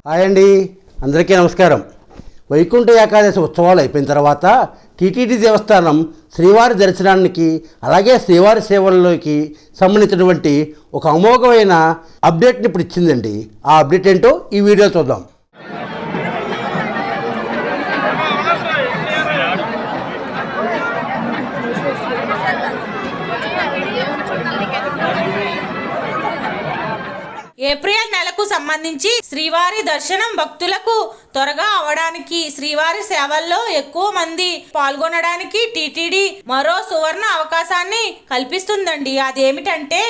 Hi అండి, అందరికీ నమస్కారం. వైకుంఠ ఏకాదశి ఉత్సవాలు అయిపోయిన తర్వాత టీటీడీ దేవస్థానం శ్రీవారి దర్శనానికి అలాగే శ్రీవారి సేవల్లోకి సంబంధించినటువంటి ఒక అమోఘమైన అప్డేట్ని ఇప్పుడు ఇచ్చిందండి. ఆ అప్డేట్ ఏంటో ఈ వీడియో చూద్దాం. ఏప్రిల్ నెలకు సంబంధించి శ్రీవారి దర్శనం భక్తులకు త్వరగా అవడానికి, శ్రీవారి సేవల్లో ఎక్కువ మంది పాల్గొనడానికి టీటీడీ మరో సువర్ణ అవకాశాన్ని కల్పిస్తుందండి. అదేమిటంటే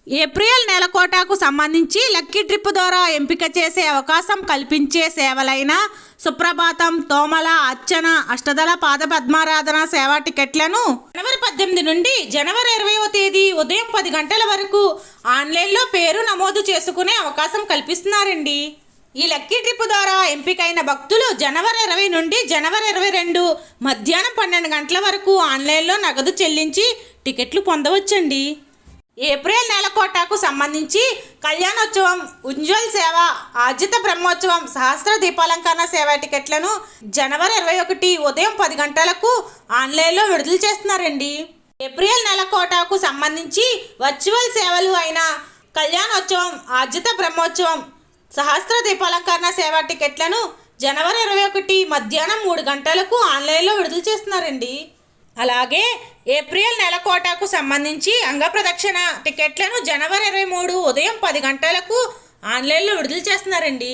ఏప్రిల్ నెల కోటాకు సంబంధించి లక్కీ ట్రిప్ ద్వారా ఎంపిక చేసే అవకాశం కల్పించే సేవలైన సుప్రభాతం, తోమల, అర్చన, అష్టదళ పాద పద్మారాధన సేవా టికెట్లను జనవరి 18 నుండి జనవరి 20వ తేదీ ఉదయం 10 గంటల వరకు ఆన్లైన్లో పేరు నమోదు చేసుకునే అవకాశం కల్పిస్తున్నారండి. ఈ లక్కీ ట్రిప్ ద్వారా ఎంపికైన భక్తులు జనవరి 20 నుండి జనవరి 22 మధ్యాహ్నం 12 గంటల వరకు ఆన్లైన్లో నగదు చెల్లించి టికెట్లు పొందవచ్చండి. ఏప్రిల్ నెల కోటాకు సంబంధించి కళ్యాణోత్సవం, ఉజ్వల్ సేవ, ఆర్జిత బ్రహ్మోత్సవం, సహస్ర దీపాలంకరణ సేవ టికెట్లను జనవరి 21 ఉదయం 10 గంటలకు ఆన్లైన్లో విడుదల చేస్తున్నారండి. ఏప్రిల్ నెల కోటాకు సంబంధించి వర్చువల్ సేవలు అయిన కళ్యాణోత్సవం, ఆర్జిత బ్రహ్మోత్సవం, సహస్ర దీపాలంకరణ సేవ టికెట్లను జనవరి 21 మధ్యాహ్నం 3 గంటలకు ఆన్లైన్లో విడుదల చేస్తున్నారండి. అలాగే ఏప్రిల్ నెల కోటాకు సంబంధించి అంగప్రదక్షిణ టికెట్లను జనవరి 23 ఉదయం 10 గంటలకు ఆన్లైన్లో విడుదల చేస్తున్నారండి.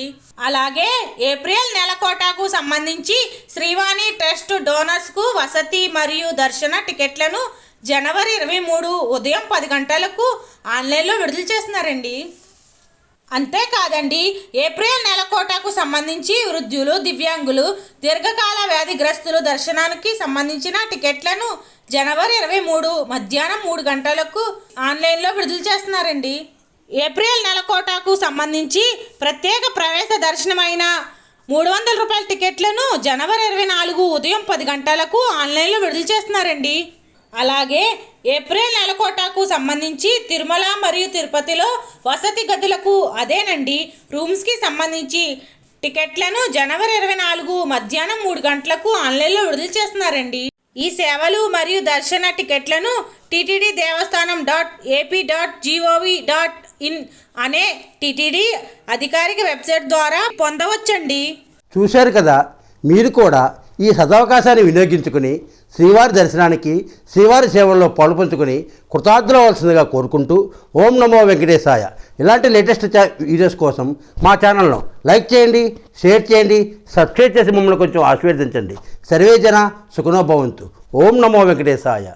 అలాగే ఏప్రిల్ నెల కోటాకు సంబంధించి శ్రీవాణి ట్రస్ట్ డోనర్స్కు వసతి మరియు దర్శన టికెట్లను జనవరి 23 ఉదయం 10 గంటలకు ఆన్లైన్లో విడుదల చేస్తున్నారండి. అంతేకాదండి, ఏప్రిల్ నెల కోటాకు సంబంధించి వృద్ధులు, దివ్యాంగులు, దీర్ఘకాల వ్యాధిగ్రస్తులు దర్శనానికి సంబంధించిన టికెట్లను జనవరి 23 మధ్యాహ్నం 3 గంటలకు ఆన్లైన్లో విడుదల చేస్తున్నారండి. ఏప్రిల్ నెల కోటాకు సంబంధించి ప్రత్యేక ప్రవేశ దర్శనమైన 300 రూపాయల టికెట్లను జనవరి 24 ఉదయం 10 గంటలకు ఆన్లైన్లో విడుదల చేస్తున్నారండి. అలాగే ఏప్రిల్ నెల కోటాకు సంబంధించి తిరుమల మరియు తిరుపతిలో వసతి గదులకు అదేనండి రూమ్స్కి సంబంధించి టికెట్లను జనవరి 24 మధ్యాహ్నం 3 గంటలకు ఆన్లైన్లో విడుదల చేస్తున్నారండి. ఈ సేవలు మరియు దర్శన టికెట్లను టీటీడీ దేవస్థానం .ap.gov.in అనే టీటీడీ అధికారిక వెబ్సైట్ ద్వారా పొందవచ్చండి. చూశారు కదా, మీరు కూడా ఈ సదవకాశాన్ని వినియోగించుకుని శ్రీవారి దర్శనానికి, శ్రీవారి సేవల్లో పాల్పంచుకొని కృతార్థులవలసిందిగా కోరుకుంటూ ఓం నమో వెంకటేశాయ. ఇలాంటి లేటెస్ట్ వీడియోస్ కోసం మా ఛానల్ను లైక్ చేయండి, షేర్ చేయండి, సబ్స్క్రైబ్ చేసి మమ్మల్ని కొంచెం ఆశీర్వదించండి. సర్వే జన సుఖనో భవంతు. ఓం నమో వెంకటేశాయ.